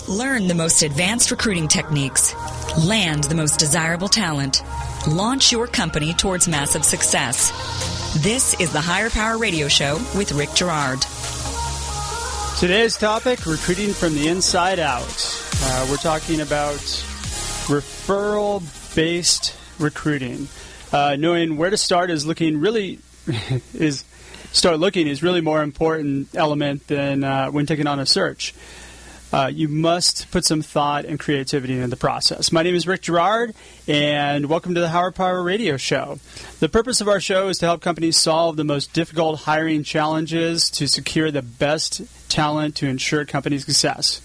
Learn the most advanced recruiting techniques. Land the most desirable talent. Launch your company towards massive success. This is the Higher Power Radio Show with Rick Girard. Today's topic, recruiting from the inside out. We're talking about referral-based recruiting. Knowing where to start is really more important element than when taking on a search. You must put some thought and creativity into the process. My name is Rick Girard, and welcome to the Higher Power Radio Show. The purpose of our show is to help companies solve the most difficult hiring challenges to secure the best talent to ensure company success.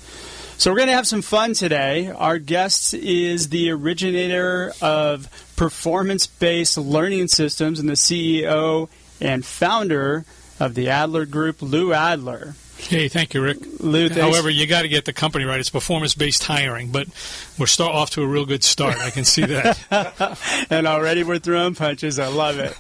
So we're going to have some fun today. Our guest is the originator of performance-based learning systems and the CEO and founder of the Adler Group, Lou Adler. Hey, thank you, Rick. Lou, however, you got to get the company right. It's performance-based hiring, but we're off to a real good start. I can see that. And already we're throwing punches. I love it.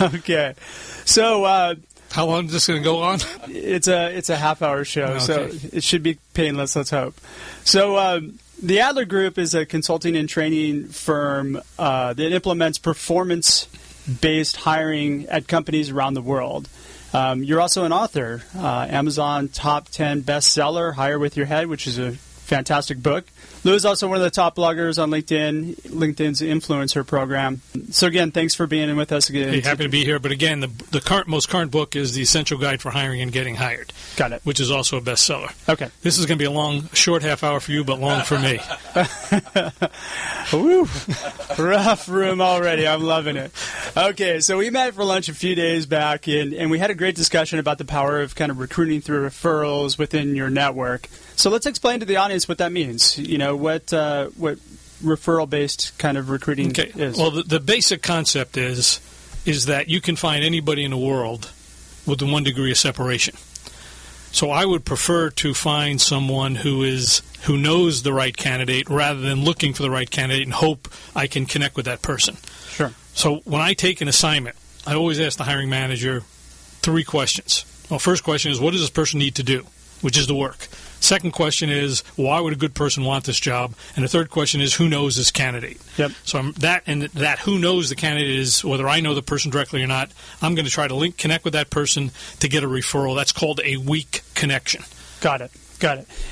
Okay. So how long is this going to go on? It's a half-hour show, okay. So it should be painless, let's hope. So the Adler Group is a consulting and training firm that implements performance-based hiring at companies around the world. You're also an author, Amazon Top 10 bestseller, Hire With Your Head, which is a fantastic book. Lou is also one of the top bloggers on LinkedIn's influencer program. So again, thanks for being in with us again. Hey, happy to be here. But again, the most current book is The Essential Guide for Hiring and Getting Hired. Got it. Which is also a bestseller. Okay. This is going to be a short half hour for you, but long for me. Woo! Rough room already. I'm loving it. Okay, so we met for lunch a few days back, and we had a great discussion about the power of kind of recruiting through referrals within your network. So let's explain to the audience what that means. You know, what referral-based kind of recruiting is. Well, the basic concept is that you can find anybody in the world with 1 degree of separation. So I would prefer to find someone who knows the right candidate rather than looking for the right candidate and hope I can connect with that person. Sure. So when I take an assignment, I always ask the hiring manager 3 questions. Well, first question is, what does this person need to do, which is the work? Second question is, why would a good person want this job? And the third question is, who knows this candidate? Yep. So that who knows the candidate is, whether I know the person directly or not, I'm going to try to connect with that person to get a referral. That's called a weak connection. Got it.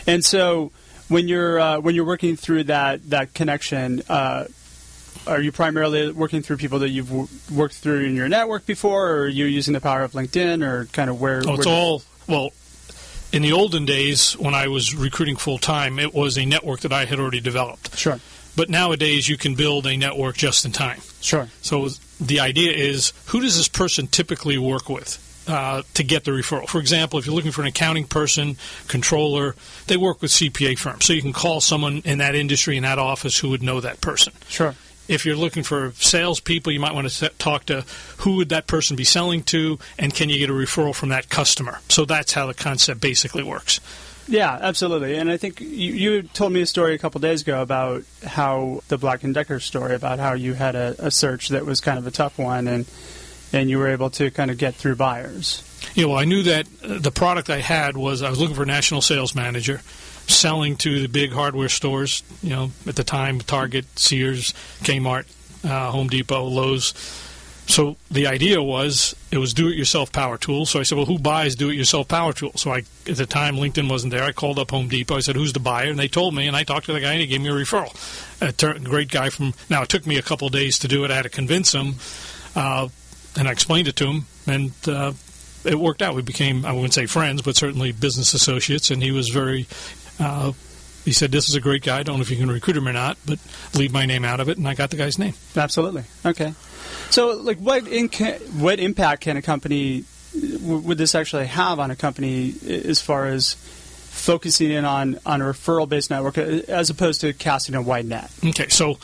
And so when you're working through that connection, are you primarily working through people that you've worked through in your network before, or are you using the power of LinkedIn, or kind of where? In the olden days, when I was recruiting full-time, it was a network that I had already developed. Sure. But nowadays, you can build a network just in time. Sure. So the idea is, who does this person typically work with to get the referral? For example, if you're looking for an accounting person, controller, they work with CPA firms. So you can call someone in that industry, in that office, who would know that person. Sure. If you're looking for salespeople, you might want to talk to who would that person be selling to, and can you get a referral from that customer? So that's how the concept basically works. Yeah, absolutely. And I think you told me a story a couple days ago about how the Black & Decker story, about how you had a search that was kind of a tough one, and you were able to kind of get through buyers. Yeah, well, I knew that the product I had was, I was looking for a national sales manager, selling to the big hardware stores, at the time, Target, Sears, Kmart, Home Depot, Lowe's. So the idea was, it was do-it-yourself power tools. So I said, well, who buys do-it-yourself power tools? So at the time, LinkedIn wasn't there. I called up Home Depot. I said, who's the buyer? And they told me, and I talked to the guy, and he gave me a referral. A great guy now, it took me a couple of days to do it. I had to convince him, and I explained it to him, and it worked out. We became, I wouldn't say friends, but certainly business associates, and he was very... he said, this is a great guy. I don't know if you can recruit him or not, but leave my name out of it, and I got the guy's name. Absolutely. Okay. So, what impact can a company, would this actually have on a company as far as focusing in on a referral-based network as opposed to casting a wide net? Okay, so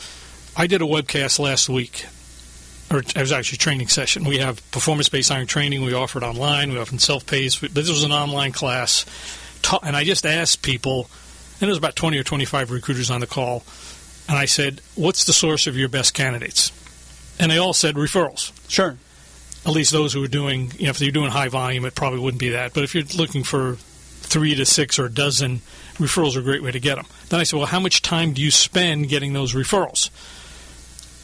I did a webcast last week, or it was actually a training session. We have performance-based hiring training. We offer it online. We offer it self-paced. This was an online class. And I just asked people, and there was about 20 or 25 recruiters on the call, and I said, what's the source of your best candidates? And they all said referrals. Sure. At least those who are doing, if you're doing high volume, it probably wouldn't be that. But if you're looking for 3 to 6 or a dozen referrals are a great way to get them. Then I said, well, how much time do you spend getting those referrals?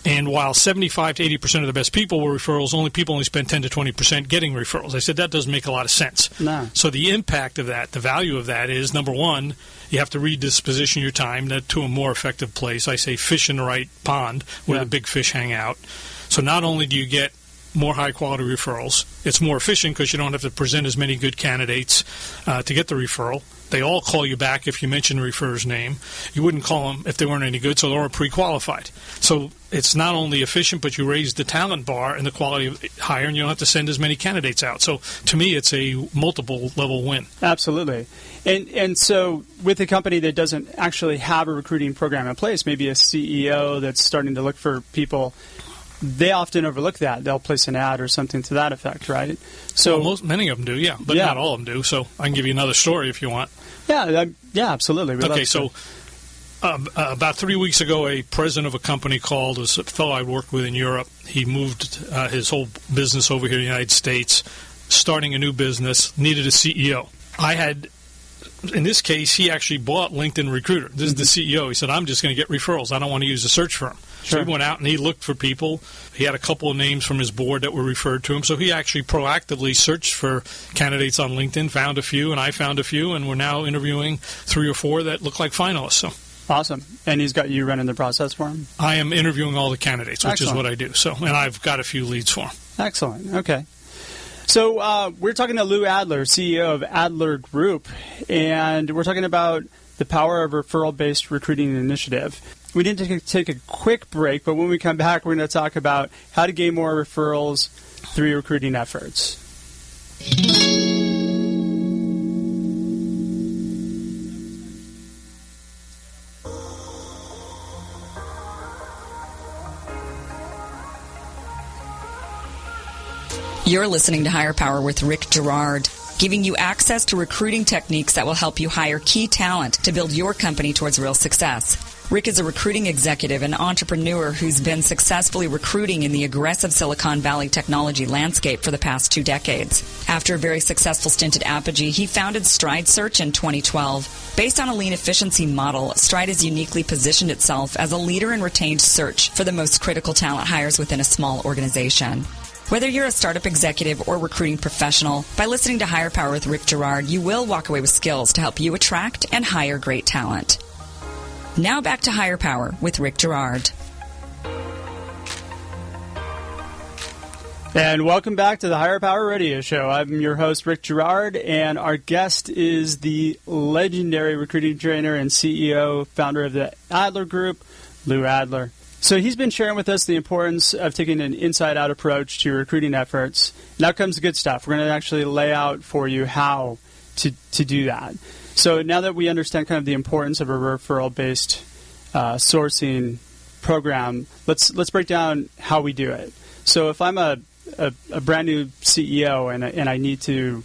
And while 75 to 80% of the best people were referrals, people only spend 10 to 20% getting referrals. I said, that doesn't make a lot of sense. No. So the impact of that, the value of that is, number one, you have to redisposition your time to a more effective place. I say fish in the right pond where the big fish hang out. So not only do you get more high-quality referrals, it's more efficient because you don't have to present as many good candidates to get the referral. They all call you back if you mention the referrer's name. You wouldn't call them if they weren't any good, so they weren't pre-qualified. So it's not only efficient, but you raise the talent bar and the quality higher, and you don't have to send as many candidates out. So to me, it's a multiple-level win. Absolutely. And so with a company that doesn't actually have a recruiting program in place, maybe a CEO that's starting to look for people, they often overlook that. They'll place an ad or something to that effect, right? So many of them do, but not all of them do. So I can give you another story if you want. Yeah, absolutely. Okay, so about 3 weeks ago, a president of a company called. It was a fellow I worked with in Europe. He moved his whole business over here to the United States, starting a new business, needed a CEO. In this case, he actually bought LinkedIn Recruiter. This is the CEO. He said, I'm just going to get referrals. I don't want to use a search firm. Sure. So he went out and he looked for people. He had a couple of names from his board that were referred to him. So he actually proactively searched for candidates on LinkedIn, found a few, and I found a few, and we're now interviewing 3 or 4 that look like finalists. So awesome. And he's got you running the process for him? I am interviewing all the candidates, which Excellent. is what I do. So, and I've got a few leads for him. Excellent. Okay. So we're talking to Lou Adler, CEO of Adler Group, and we're talking about the power of referral-based recruiting initiative. We need to take a quick break, but when we come back, we're going to talk about how to gain more referrals through your recruiting efforts. You're listening to Higher Power with Rick Girard, giving you access to recruiting techniques that will help you hire key talent to build your company towards real success. Rick is a recruiting executive and entrepreneur who's been successfully recruiting in the aggressive Silicon Valley technology landscape for the past 2 decades. After a very successful stint at Apogee, he founded Stride Search in 2012. Based on a lean efficiency model, Stride has uniquely positioned itself as a leader in retained search for the most critical talent hires within a small organization. Whether you're a startup executive or recruiting professional, by listening to Higher Power with Rick Girard, you will walk away with skills to help you attract and hire great talent. Now back to Higher Power with Rick Girard. And welcome back to the Higher Power Radio Show. I'm your host, Rick Girard, and our guest is the legendary recruiting trainer and CEO, founder of the Adler Group, Lou Adler. So he's been sharing with us the importance of taking an inside-out approach to recruiting efforts. Now comes the good stuff. We're going to actually lay out for you how to do that. So now that we understand kind of the importance of a referral-based sourcing program, let's break down how we do it. So if I'm a brand new CEO and I need to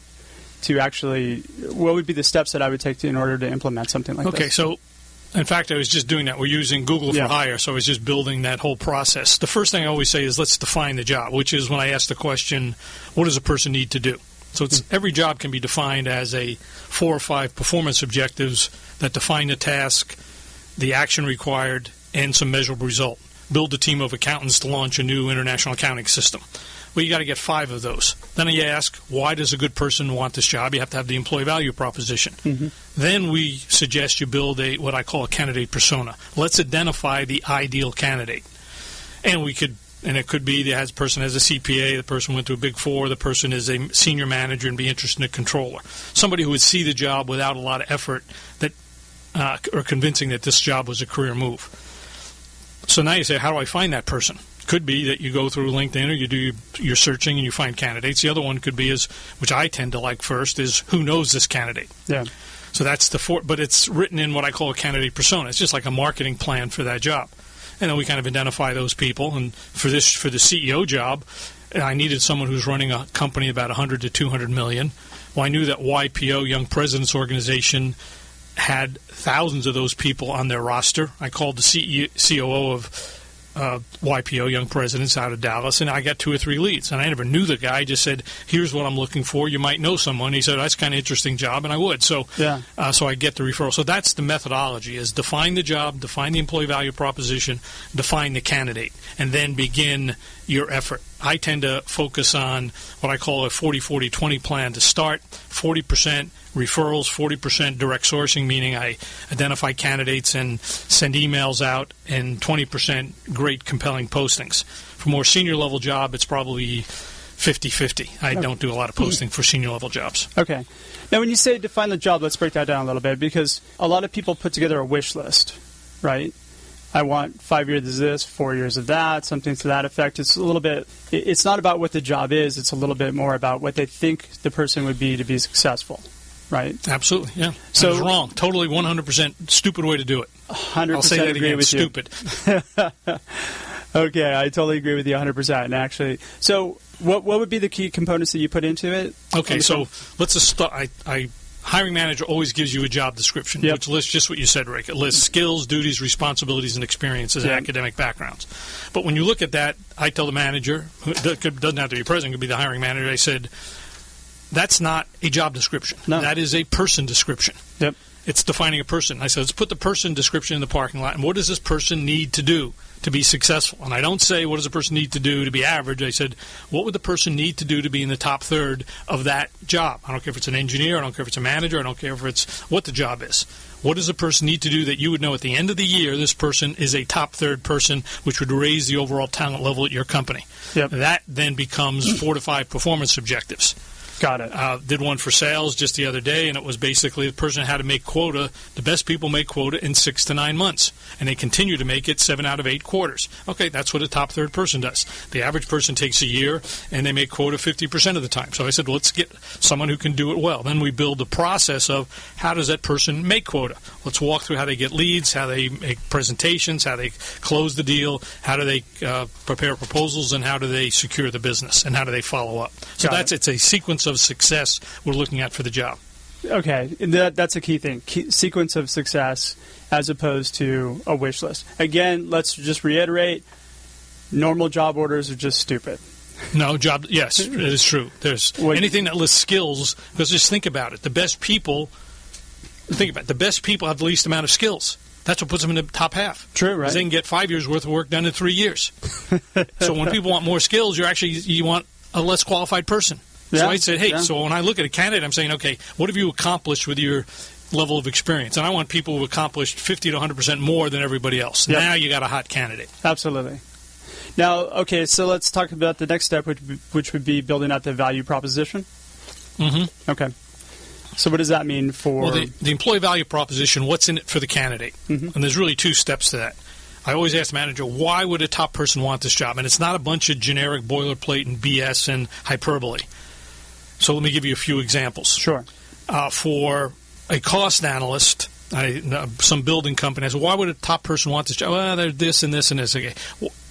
actually, what would be the steps that I would take in order to implement something like this? Okay, so in fact, I was just doing that. We're using Google for Hire, so I was just building that whole process. The first thing I always say is let's define the job, which is when I ask the question, what does a person need to do? So every job can be defined as 4 or 5 performance objectives that define the task, the action required, and some measurable result. Build a team of accountants to launch a new international accounting system. Well, you got to get 5 of those. Then you ask, why does a good person want this job? You have to have the employee value proposition. Mm-hmm. Then we suggest you build what I call a candidate persona. Let's identify the ideal candidate. And it could be the person has a CPA, the person went to a Big Four, the person is a senior manager and be interested in a controller. Somebody who would see the job without a lot of effort or convincing that this job was a career move. So now you say, how do I find that person? Could be that you go through LinkedIn or you do your searching and you find candidates. The other one could be which I tend to like first, is who knows this candidate. Yeah. So that's but it's written in what I call a candidate persona. It's just like a marketing plan for that job. And then we kind of identify those people. And for the CEO job, I needed someone who's running a company about 100 to 200 million. Well, I knew that YPO, Young Presidents Organization, had thousands of those people on their roster. I called the COO of YPO, Young Presidents, out of Dallas, and I got 2 or 3 leads. And I never knew the guy. I just said, here's what I'm looking for. You might know someone. He said, that's kind of interesting job, and I would. So I get the referral. So that's the methodology, is define the job, define the employee value proposition, define the candidate, and then begin your effort. I tend to focus on what I call a 40-40-20 plan to start. 40% referrals, 40% direct sourcing, meaning I identify candidates and send emails out, and 20% great, compelling postings. For more senior-level job, it's probably 50-50. I don't do a lot of posting for senior-level jobs. Okay. Now, when you say define the job, let's break that down a little bit, because a lot of people put together a wish list, right? I want 5 years of this, 4 years of that, something to that effect. It's a little bit, it's not about what the job is. It's a little bit more about what they think the person would be to be successful, right? Absolutely, yeah. So it's wrong. Totally 100% stupid way to do it. 100% I'll say that agree again, with stupid. You. Okay, I totally agree with you 100%. And actually, so what would be the key components that you put into it? Okay, so let's just start. Hiring manager always gives you a job description, which lists just what you said, Rick. It lists skills, duties, responsibilities, and experiences and academic backgrounds. But when you look at that, I tell the manager, who doesn't have to be president, could be the hiring manager, I said, that's not a job description. No. That is a person description. Yep. It's defining a person. I said, let's put the person description in the parking lot, and what does this person need to do to be successful? And I don't say, what does a person need to do to be average? I said, what would the person need to do to be in the top third of that job? I don't care if it's an engineer, I don't care if it's a manager, I don't care if it's what the job is. What does a person need to do that you would know at the end of the year this person is a top third person, which would raise the overall talent level at your company? Yep. That then becomes 4 to 5 performance objectives. Got it. Did one for sales just the other day, and it was basically the person had to make quota. The best people make quota in 6 to 9 months, and they continue to make it 7 out of 8 quarters. Okay, that's what a top third person does. The average person takes a year, and they make quota 50% of the time. So I said, well, let's get someone who can do it well. Then we build the process of how does that person make quota. Let's walk through how they get leads, how they make presentations, how they close the deal, how do they prepare proposals, and how do they secure the business, and how do they follow up. So it's a sequence of success we're looking at for the job. Okay, that's a key thing. Sequence of success as opposed to a wish list. Again, let's just reiterate, normal job orders are just stupid. No, yes, it is true. There's anything that lists skills, because just think about it. The best people have the least amount of skills. That's what puts them in the top half. True, right? They can get 5 years worth of work done in 3 years. So when people want more skills, you want a less qualified person. Yeah, so I said, so when I look at a candidate, I'm saying, okay, what have you accomplished with your level of experience? And I want people who accomplished 50 to 100% more than everybody else. Yep. Now you got a hot candidate. Absolutely. Now, okay, so let's talk about the next step, which would be building out the value proposition. Mm-hmm. Okay. So what does that mean for... Well, the employee value proposition, what's in it for the candidate? Mm-hmm. And there's really 2 steps to that. I always ask the manager, why would a top person want this job? And it's not a bunch of generic boilerplate and BS and hyperbole. So let me give you a few examples. Sure. For a cost analyst, some building company, I said, why would a top person want this job? Well, they're this and this and this. Okay.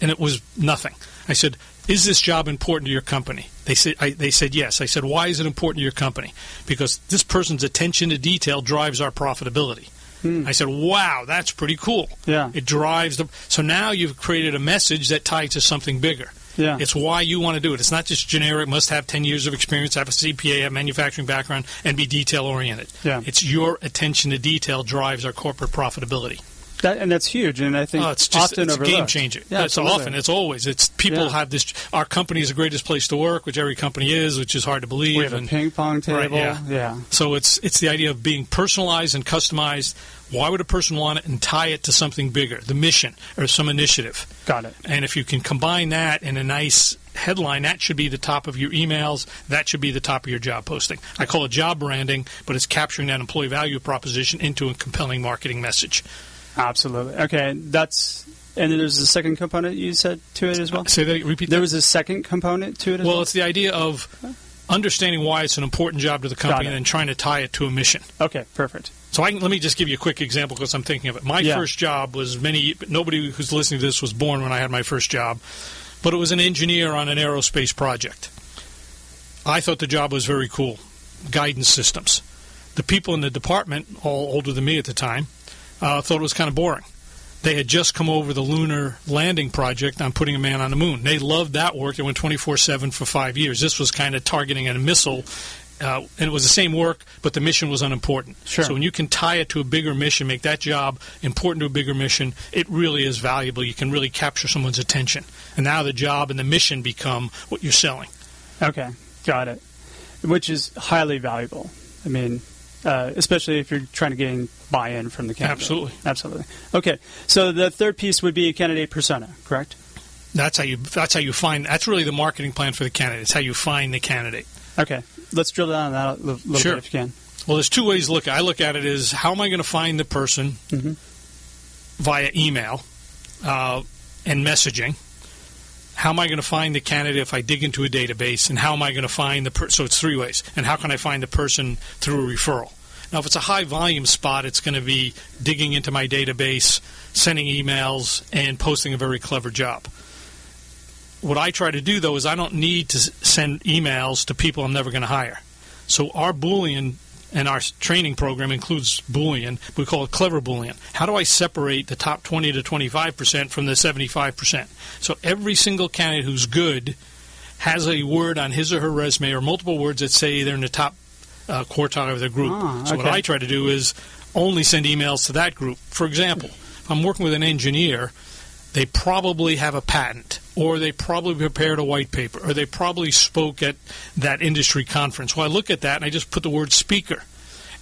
And it was nothing. I said, is this job important to your company? They said yes. I said, why is it important to your company? Because this person's attention to detail drives our profitability. I said, wow, that's pretty cool. Yeah. It drives so now you've created a message that ties to something bigger. Yeah. It's why you want to do it. It's not just generic, must have 10 years of experience, have a CPA, have manufacturing background, and be detail-oriented. Yeah. It's your attention to detail drives our corporate profitability. And that's huge, and I think it's often a overlooked. Game changer. Yeah, it's often, it's always. It's people have this. Our company is the greatest place to work, which every company is, which is hard to believe. We have a ping pong table. Right, yeah. So it's the idea of being personalized and customized. Why would a person want it, and tie it to something bigger, the mission or some initiative? Got it. And if you can combine that in a nice headline, that should be the top of your emails. That should be the top of your job posting. I call it job branding, but it's capturing that employee value proposition into a compelling marketing message. Absolutely. Okay, and then there's a second component you said to it as well? Say that, repeat that. There was a second component to it as well? Well, it's the idea of understanding why it's an important job to the company and then trying to tie it to a mission. Okay, perfect. So let me just give you a quick example because I'm thinking of it. My first job was nobody who's listening to this was born when I had my first job, but it was an engineer on an aerospace project. I thought the job was very cool. Guidance systems. The people in the department, all older than me at the time, thought it was kind of boring. They had just come over the lunar landing project on putting a man on the moon. They loved that work. They went 24/7 for 5 years. This was kind of targeting a missile, and it was the same work, but the mission was unimportant. Sure. So when you can tie it to a bigger mission, make that job important to a bigger mission, it really is valuable. You can really capture someone's attention. And now the job and the mission become what you're selling. Okay, got it. Which is highly valuable. I mean, especially if you're trying to gain buy-in from the candidate. Absolutely. Okay, so the third piece would be a candidate persona, correct? That's how you find. That's really the marketing plan for the candidate. It's how you find the candidate. Okay, let's drill down on that a little bit if you can. Well, there's two ways to look at it. I look at it as how am I going to find the person via email and messaging. How am I going to find the candidate if I dig into a database? And how am I going to find the person? So it's three ways. And how can I find the person through a referral? Now, if it's a high-volume spot, it's going to be digging into my database, sending emails, and posting a very clever job. What I try to do, though, is I don't need to send emails to people I'm never going to hire. So our Boolean and our training program includes Boolean. We call it clever Boolean. How do I separate the top 20 to 25% from the 75%? So every single candidate who's good has a word on his or her resume or multiple words that say they're in the top quartile of their group. So what I try to do is only send emails to that group. For example, if I'm working with an engineer, they probably have a patent, or they probably prepared a white paper, or they probably spoke at that industry conference. Well, I look at that, and I just put the word speaker.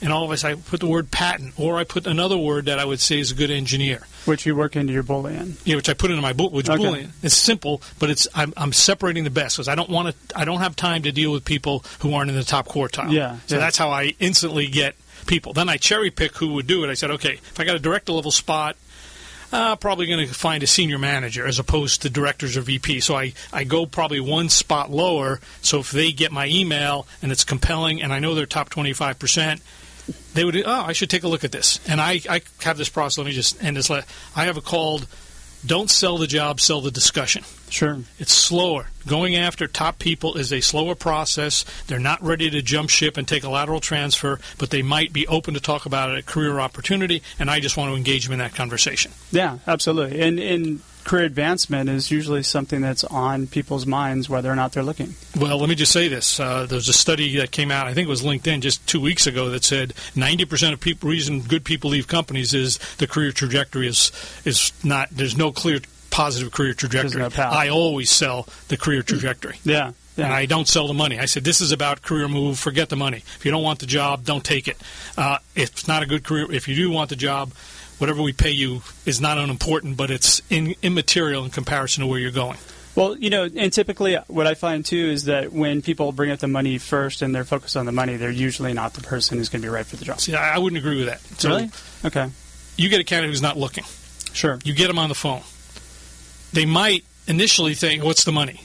And all of us, I put the word patent, or I put another word that I would say is a good engineer. Which you work into your Boolean. Yeah, which I put into my Boolean. It's simple, but I'm separating the best, because I don't have time to deal with people who aren't in the top quartile. So that's how I instantly get people. Then I cherry pick who would do it. I said, okay, if I got a director level spot, probably going to find a senior manager as opposed to directors or VP. So I go probably one spot lower. So if they get my email and it's compelling and I know they're top 25%, they would, I should take a look at this. And I have this process. Let me just end this. I have it called Don't Sell the Job, Sell the Discussion. Sure. It's slower. Going after top people is a slower process. They're not ready to jump ship and take a lateral transfer, but they might be open to talk about a career opportunity, and I just want to engage them in that conversation. Yeah, absolutely. And career advancement is usually something that's on people's minds whether or not they're looking. Well, let me just say this. There's a study that came out, I think it was LinkedIn just 2 weeks ago, that said 90% of reason good people leave companies is the career trajectory is not, there's no clear positive career trajectory. No path. I always sell the career trajectory. Yeah. And I don't sell the money. I said, this is about career move. Forget the money. If you don't want the job, don't take it. It's not a good career. If you do want the job, whatever we pay you is not unimportant, but it's immaterial in comparison to where you're going. Well, and typically what I find, too, is that when people bring up the money first and they're focused on the money, they're usually not the person who's going to be right for the job. See, I wouldn't agree with that. So really? Okay. You get a candidate who's not looking. Sure. You get them on the phone. They might initially think, what's the money?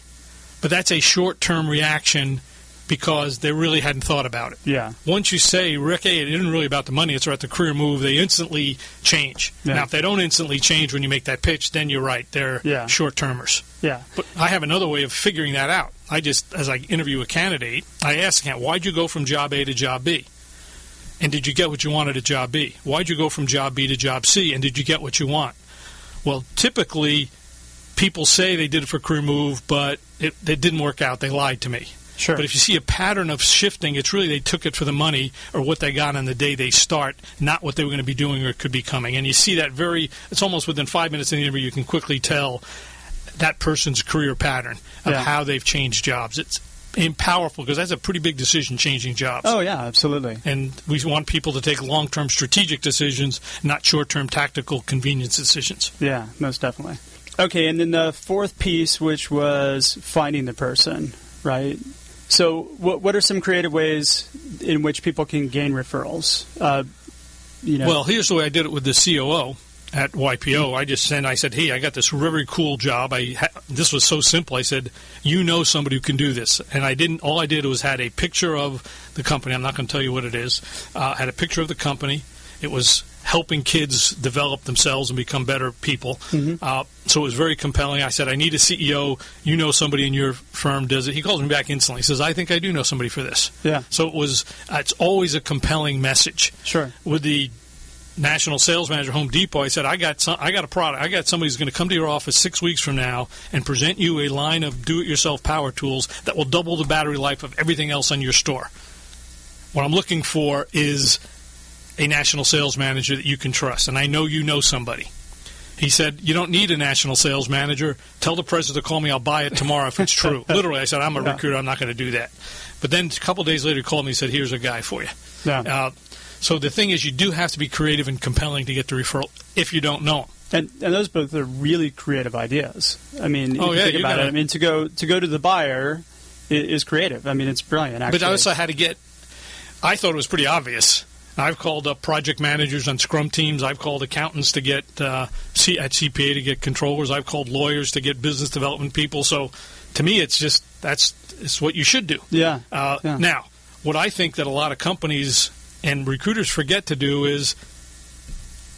But that's a short-term reaction because they really hadn't thought about it. Yeah. Once you say, Rick, hey, it isn't really about the money, it's about the career move, they instantly change. Yeah. Now, if they don't instantly change when you make that pitch, then you're right. They're short-termers. Yeah. But I have another way of figuring that out. As I interview a candidate, I ask him, why'd you go from job A to job B? And did you get what you wanted at job B? Why'd you go from job B to job C? And did you get what you want? Well, typically, people say they did it for career move, but it didn't work out. They lied to me. Sure. But if you see a pattern of shifting, it's really they took it for the money or what they got on the day they start, not what they were going to be doing or could be coming. And you see that it's almost within 5 minutes in the interview, you can quickly tell that person's career pattern of how they've changed jobs. It's powerful because that's a pretty big decision, changing jobs. Oh, yeah, absolutely. And we want people to take long-term strategic decisions, not short-term tactical convenience decisions. Yeah, most definitely. Okay, and then the fourth piece, which was finding the person, right? So what are some creative ways in which people can gain referrals? Well, here's the way I did it with the COO at YPO. I said, hey, I got this very cool job. This was so simple. I said, somebody who can do this. And all I did was had a picture of the company. I'm not going to tell you what it is. Had a picture of the company. It was helping kids develop themselves and become better people. Mm-hmm. So it was very compelling. I said, I need a CEO. Somebody in your firm does it. He calls me back instantly. He says, I think I do know somebody for this. Yeah. So it's always a compelling message. Sure. With the national sales manager, Home Depot. I said, I got a product. I got somebody who's going to come to your office 6 weeks from now and present you a line of do-it-yourself power tools that will double the battery life of everything else on your store. What I'm looking for is a national sales manager that you can trust, and I know you know somebody. He said, you don't need a national sales manager. Tell the president to call me. I'll buy it tomorrow if it's true. Literally, I said, I'm a recruiter. I'm not going to do that. But then a couple days later, he called me and said, here's a guy for you. Yeah. So the thing is, you do have to be creative and compelling to get the referral if you don't know him. And those both are really creative ideas. I mean, if you think you about it. I mean, to go to the buyer is creative. I mean, it's brilliant, actually. But I also had to get – I thought it was pretty obvious. I've called up project managers on Scrum teams. I've called accountants to get at CPA to get controllers. I've called lawyers to get business development people. So to me, it's just it's what you should do. Yeah. Now, what I think that a lot of companies and recruiters forget to do is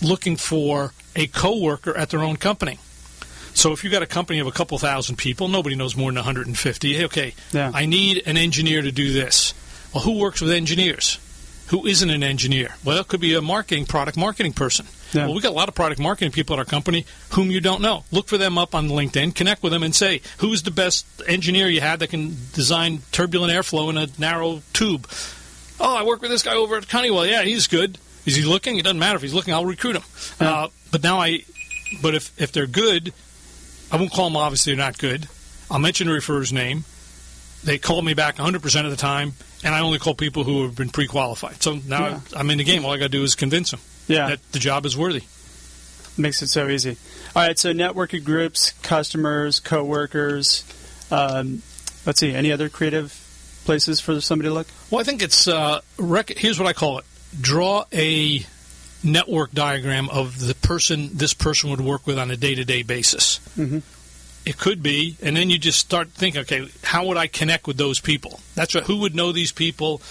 looking for a coworker at their own company. So if you've got a company of a couple thousand people, nobody knows more than 150. Okay, I need an engineer to do this. Well, who works with engineers? Who isn't an engineer? Well, it could be a product marketing person. Yeah. Well, we've got a lot of product marketing people at our company whom you don't know. Look for them up on LinkedIn, connect with them, and say, who's the best engineer you had that can design turbulent airflow in a narrow tube? Oh, I work with this guy over at Honeywell. Yeah, he's good. Is he looking? It doesn't matter if he's looking. I'll recruit him. Yeah. But if they're good, I won't call them obviously they're not good. I'll mention the referrer's name. They call me back 100% of the time, and I only call people who have been pre-qualified. So now I'm in the game. All I got to do is convince them that the job is worthy. Makes it so easy. All right, so networking groups, customers, coworkers. Let's see, any other creative places for somebody to look? Well, I think it's here's what I call it. Draw a network diagram of the person this person would work with on a day-to-day basis. Mm-hmm. It could be, and then you just start thinking, okay, how would I connect with those people? That's right. Who would know these people?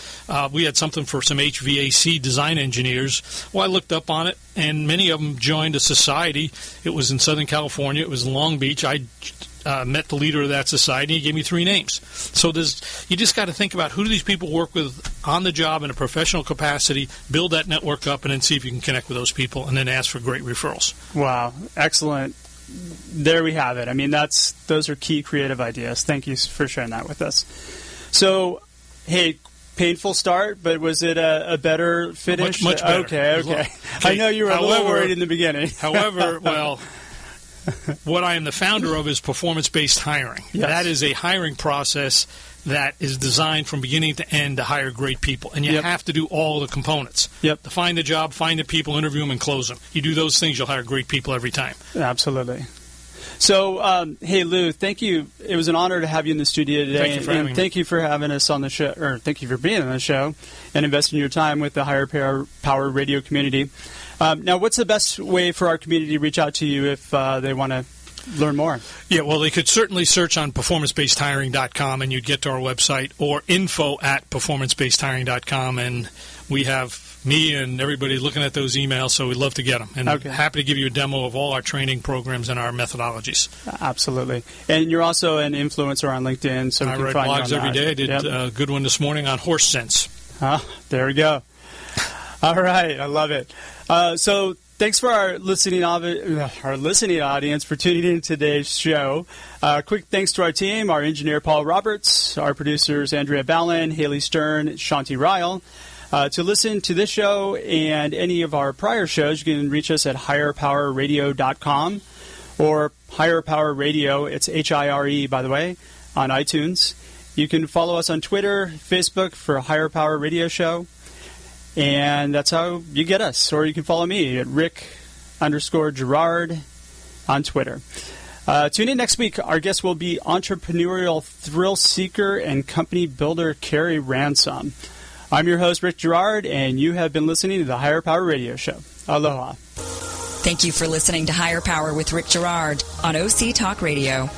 We had something for some HVAC design engineers. Well, I looked up on it, and many of them joined a society. It was in Southern California. It was in Long Beach. I met the leader of that society. He gave me 3 names. So you just got to think about who do these people work with on the job in a professional capacity, build that network up, and then see if you can connect with those people, and then ask for great referrals. Wow. Excellent. There we have it. I mean, those are key creative ideas. Thank you for sharing that with us. So, hey, painful start, but was it a better finish? Much better. Okay. I know you were a little worried in the beginning. However, what I am the founder of is performance-based hiring. Yes. That is a hiring process that is designed from beginning to end to hire great people. And you have to do all the components. Yep. To find the job, find the people, interview them, and close them. You do those things, you'll hire great people every time. Absolutely. So, hey, Lou, thank you. It was an honor to have you in the studio today. Thank you for having me. Thank you for having us on the show, or thank you for being on the show and investing your time with the Higher Power Radio community. Now, what's the best way for our community to reach out to you if they want to learn more? Yeah, well, they could certainly search on performancebasedhiring.com and you'd get to our website, or info@performancebasedhiring.com, and we have me and everybody looking at those emails, so we'd love to get them. And happy to give you a demo of all our training programs and our methodologies. Absolutely. And you're also an influencer on LinkedIn, so we can find you on blogs every day. I did a good one this morning on horse sense. There we go. All right, I love it. So thanks for our listening audience for tuning in to today's show. Quick thanks to our team, our engineer Paul Roberts, our producers Andrea Ballin, Haley Stern, Shanti Ryle. To listen to this show and any of our prior shows, you can reach us at higherpowerradio.com or Higher Power Radio. It's HIRE, by the way, on iTunes. You can follow us on Twitter, Facebook for Higher Power Radio Show. And that's how you get us. Or you can follow me at Rick_Girard on Twitter. Tune in next week. Our guest will be entrepreneurial thrill seeker and company builder Carrie Ransom. I'm your host, Rick Girard, and you have been listening to the Higher Power Radio Show. Aloha. Thank you for listening to Higher Power with Rick Girard on OC Talk Radio.